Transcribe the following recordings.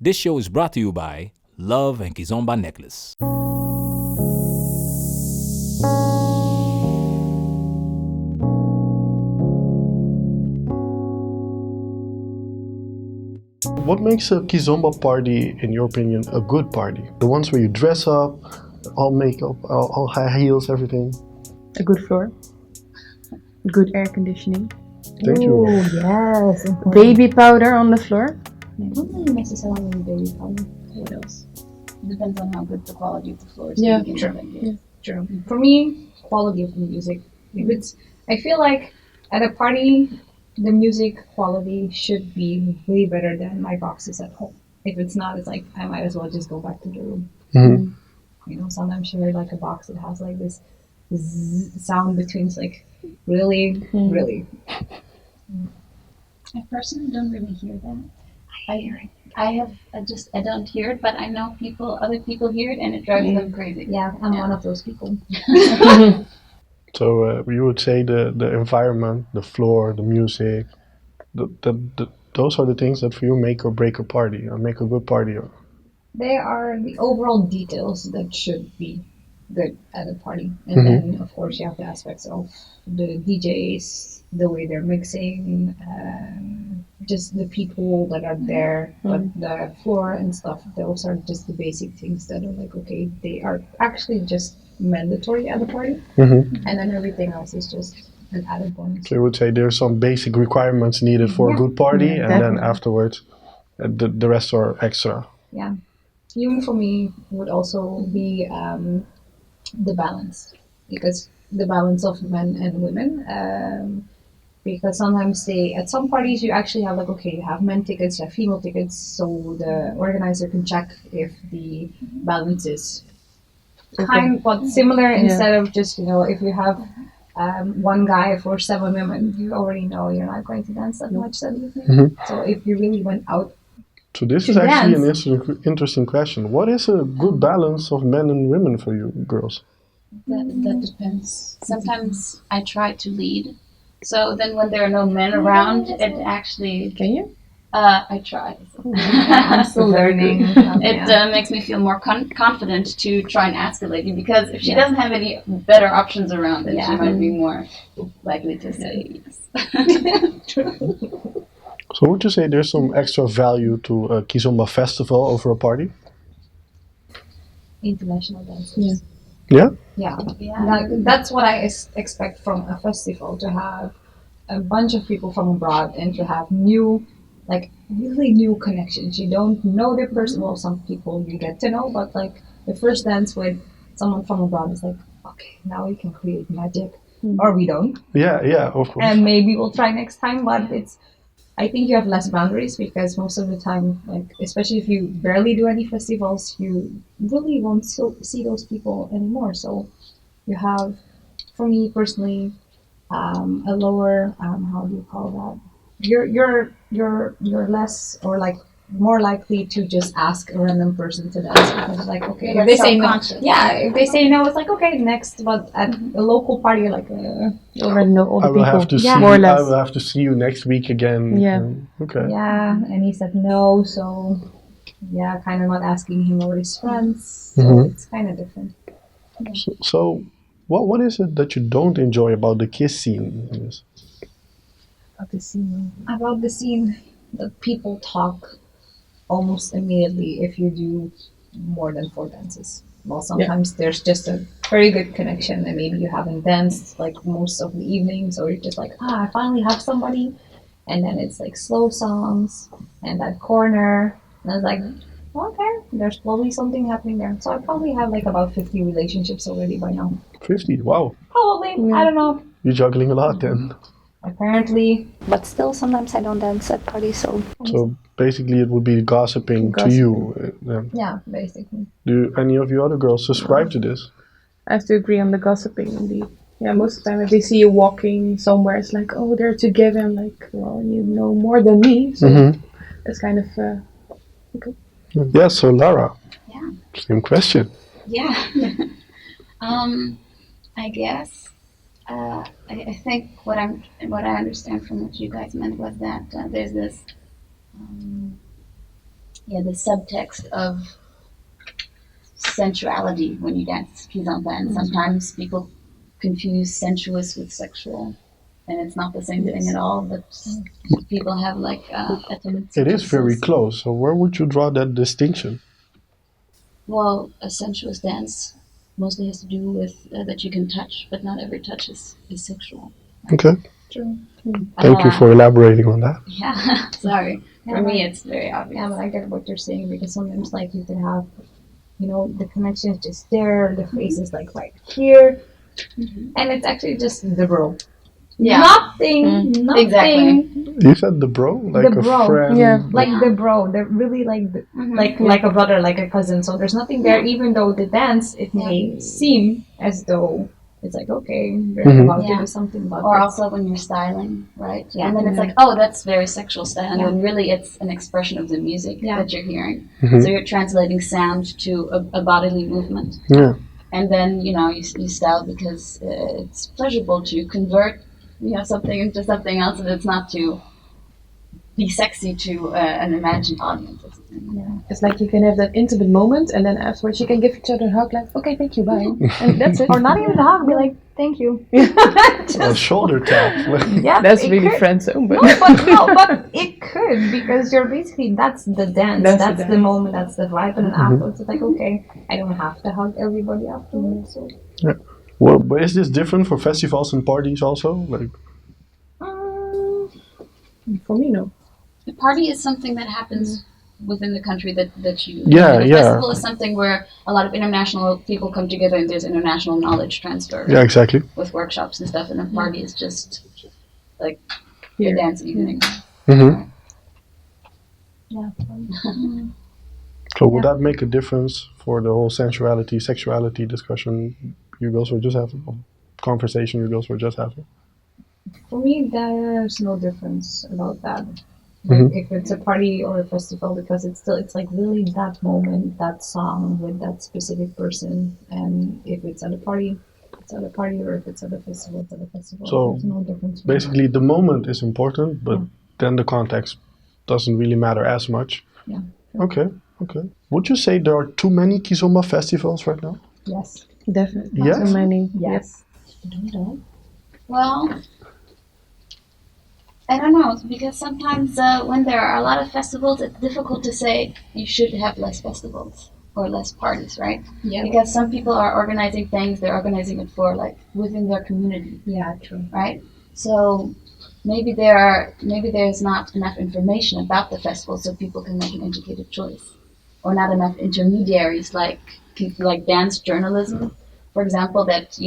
This show is brought to you by Love and Kizomba Necklace. What makes a Kizomba party, in your opinion, a good party? The ones where you dress up, all makeup, all high heels, everything. A good floor. Good air conditioning. Thank you. Ooh, yes. important. Baby powder on the floor. Not necessarily baby powder. What else? It depends on how good the quality of the floor is. Yeah. To begin Sure. with, I guess. Yeah. True. For me, quality of the music. If it's, I feel like at a party, the music quality should be way better than my boxes at home. If it's not, it's like I might as well just go back to the room. Mhm. You know, sometimes you hear like a box that has like this sound between. It's like really, really. I personally don't really hear that. I don't hear it, but I know other people hear it, and it drives them crazy. Yeah, I'm one of those people. So you would say the environment, the floor, the music, those are the things that for you make or break a party, or make a good party. They are the overall details that should be good at a party. And then, of course, you have the aspects of the DJs, the way they're mixing, just the people that are there, but the floor and stuff, those are just the basic things that are like, okay, they are actually just mandatory at a party. Mhm. And then everything else is just an added bonus. So you would say there's some basic requirements needed for a good party, Yeah, and then definitely. afterwards, the rest are extra. Yeah. Even for me would also be the balance, because the balance of men and women. Because sometimes at some parties you actually have like, okay, you have men tickets, you have female tickets, so the organizer can check if the balance is kind but similar, instead of just, if you have one guy for 7 women, you already know you're not going to dance that much that evening. So if you really went out, So this to is actually an dance. interesting question. What is a good balance of men and women for you girls? That depends. Sometimes I try to lead, so then when there are no men around, it actually. Can you? I try. I'm still learning. It makes me feel more confident to try and ask a lady, because if she doesn't have any better options around, then she might be more likely to say yes. So would you say there's some extra value to a Kizomba festival over a party? International dancers. Yeah? Yeah. Yeah. That's what I expect from a festival, to have a bunch of people from abroad and to have new, like really new connections. You don't know their person. Well, some people you get to know, but like the first dance with someone from abroad is like, okay, now we can create magic, or we don't, Yeah, of course. and maybe we'll try next time. But I think you have less boundaries, because most of the time, like especially if you barely do any festivals, you really won't see those people anymore. So you have, for me personally, a lower, how do you call that? You're less, or like more likely to just ask a random person to dance, because it's like, okay, if they say no, if they say no, it's like, okay, next. But at a local party, you're like, You already know all the I will people. have to see. More or I less. will have to see you next week again. Yeah. Okay. yeah, and he said no, so yeah, kind of not asking him or his friends. So it's kind of different. So what is it that you don't enjoy about the kiss scene? Yes. About the scene, that people talk almost immediately if you do more than 4 dances. Well, sometimes there's just a very good connection, and maybe you haven't danced like most of the evenings, or you're just like, I finally have somebody, and then it's like slow songs and that corner, and I was like, okay, there's probably something happening there. So I probably have like about 50 relationships already by now. 50. Wow. Probably, I don't know. You're juggling a lot then. Apparently, but still, sometimes I don't dance at parties, so So basically, it would be gossiping to you. yeah, basically. Do any of you other girls subscribe to this? I have to agree on the gossiping indeed. Yeah, most of the time if they see you walking somewhere, it's like, oh, they're together. I'm like, well, you know more than me, so it's kind of okay. Yeah. So Lara. Yeah. Same question. Yeah. I guess. I think what I understand from what you guys meant was that there's this the subtext of sensuality when you dance Kizomba, and sometimes people confuse sensuous with sexual, and it's not the same thing at all. But people have like a tendency. It is very close. So where would you draw that distinction? Well, a sensuous dance mostly has to do with that you can touch, but not every touch is sexual. Okay. True. Thank you for elaborating on that. Yeah, sorry. For me, it's very obvious. Yeah, but I get what you're saying, because sometimes like you can have, the connection is just there, the face is like right here, and it's actually just the bro. Yeah. Nothing. Exactly. You said the bro, like The a bro. friend. Yeah. Like the bro, they're really like like a brother, like a cousin. So there's nothing there, even though the dance, it may seem as though it's like, okay, we're about to do something about Or this. also when you're styling, right? Yeah. And then it's like, oh, that's very sexual style. And then really it's an expression of the music that you're hearing. So you're translating sound to a bodily movement. Yeah. And then, you style because it's pleasurable to convert, something into something else, and it's not to be sexy to an imagined audience or something. It's like you can have that intimate moment, and then afterwards you can give each other a hug, like, okay, thank you, bye. And that's it. Or not even a hug, be like, thank you. A shoulder tap. Yeah, That's it really could. friend zone, but But it could, because you're basically, that's the dance, that's the moment, that's the vibe, and then afterwards it's like, okay, I don't have to hug everybody afterwards. So. Yeah. Well, but is this different for festivals and parties also? Like, for me, no. The party is something that happens within the country that you. Yeah, the yeah. festival is something where a lot of international people come together and there's international knowledge transfer. yeah, exactly. With workshops and stuff, and a party is just like Here. a dance evening. Mm-hmm. Yeah. So would that make a difference for the whole sensuality, sexuality discussion you girls were just having, conversation you girls were just having? For me, there's no difference about that. Like if it's a party or a festival, because it's like really that moment, that song with that specific person, and if it's at a party, it's at a party, or if it's at a festival, it's at a festival. So, there's no difference. Basically, the moment is important, but then the context doesn't really matter as much. Yeah. Okay. Would you say there are too many Kizomba festivals right now? Yes. Definitely. Yes? So many. Yes. Well, I don't know, because sometimes when there are a lot of festivals, it's difficult to say you should have less festivals or less parties, right? Yeah. Because some people are organizing things, they're organizing it for like within their community, Yeah. True. right? So maybe there's not enough information about the festival so people can make an educated choice, or not enough intermediaries like dance journalism, for example, that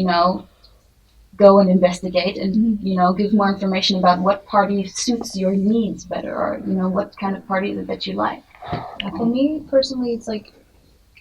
go and investigate and give more information about what party suits your needs better, or what kind of party is it that you like. For me personally, it's like,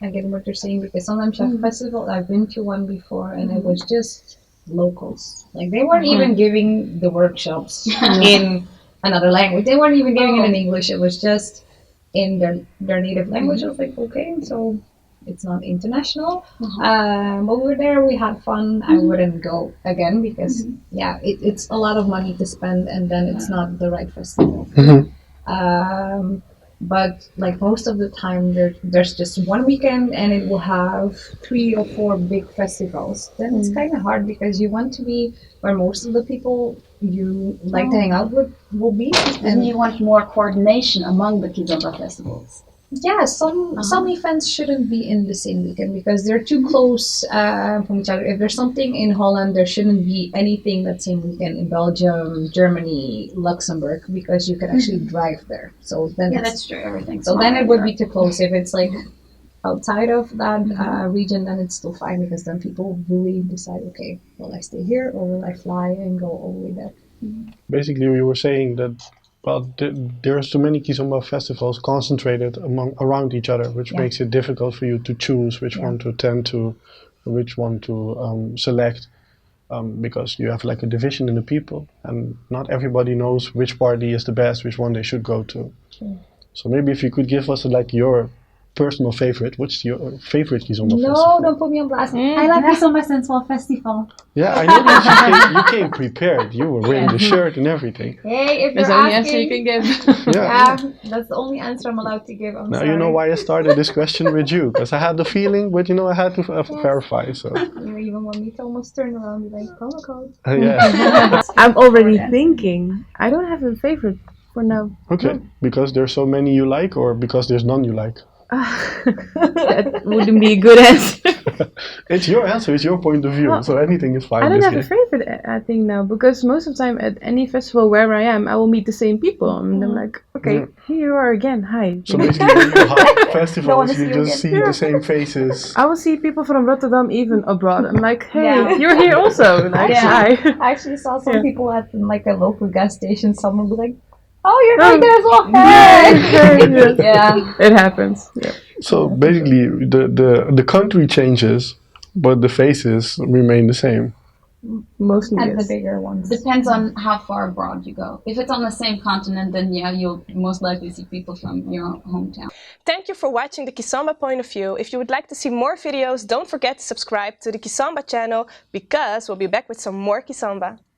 I get what you're saying, because sometimes you have festivals. I've been to one before, and it was just locals. Like they weren't even giving the workshops in another language. They weren't even giving it in English. It was just in their native language. I was like, okay, so it's not international. But we were there, we had fun. I wouldn't go again because it's a lot of money to spend, and then it's not the right festival. But like most of the time, there's just one weekend, and it will have 3 or 4 big festivals. Then it's kind of hard, because you want to be where most of the people you like to hang out with will be. And you want more coordination among the Kizomba festivals. Yeah, some events shouldn't be in the same weekend because they're too close from each other. If there's something in Holland, there shouldn't be anything that same weekend in Belgium, Germany, Luxembourg, because you can actually drive there. So then that's true. Everything. So then it would be too close. If it's like outside of that region, then it's still fine, because then people really decide, okay, will I stay here or will I fly and go all the way there? Basically, we were saying that there's too many Kizomba festivals concentrated around each other, which makes it difficult for you to choose which one to attend to, which one to select, because you have like a division in the people, and not everybody knows which party is the best, which one they should go to. Sure. So maybe if you could give us like your personal favorite. What's your favorite Kizomba No, festival? don't put me on blast. I like Kizomba Sensual Festival. Yeah, I know that you came prepared. You were wearing the shirt and everything. Hey, if That's you're the only answer you asking, can give. Yeah. that's the only answer I'm allowed to give. I'm Now sorry. you know why I started this question with you, because I had the feeling, but you know I had to clarify. So You even want me to almost turn around and be like, promo code. yeah. I'm already thinking. I don't have a favorite for now. Okay, because there's so many you like, or because there's none you like? That wouldn't be a good answer. It's your answer, it's your point of view, Well, so anything is fine. I don't this have a game. favorite, I think, now, because most of the time at any festival where I am, I will meet the same people. And I'm like, okay, here you are again, hi. So basically, when you hop Don't festivals, wanna you see you just again. see the same faces. I will see people from Rotterdam, even abroad. I'm like, hey, Yeah. you're here also. Like, hi. I actually saw some Yeah. people at like a local gas station. Someone was like, "Oh, you're Oh. right there as well." Hey! Yeah. It happens. Yeah. So basically, the country changes, but the faces remain the same. Mostly And the yes. bigger ones. Depends on how far abroad you go. If it's on the same continent, then yeah, you'll most likely see people from your hometown. Thank you for watching the Kizomba Point of View. If you would like to see more videos, don't forget to subscribe to the Kizomba channel because we'll be back with some more Kizomba.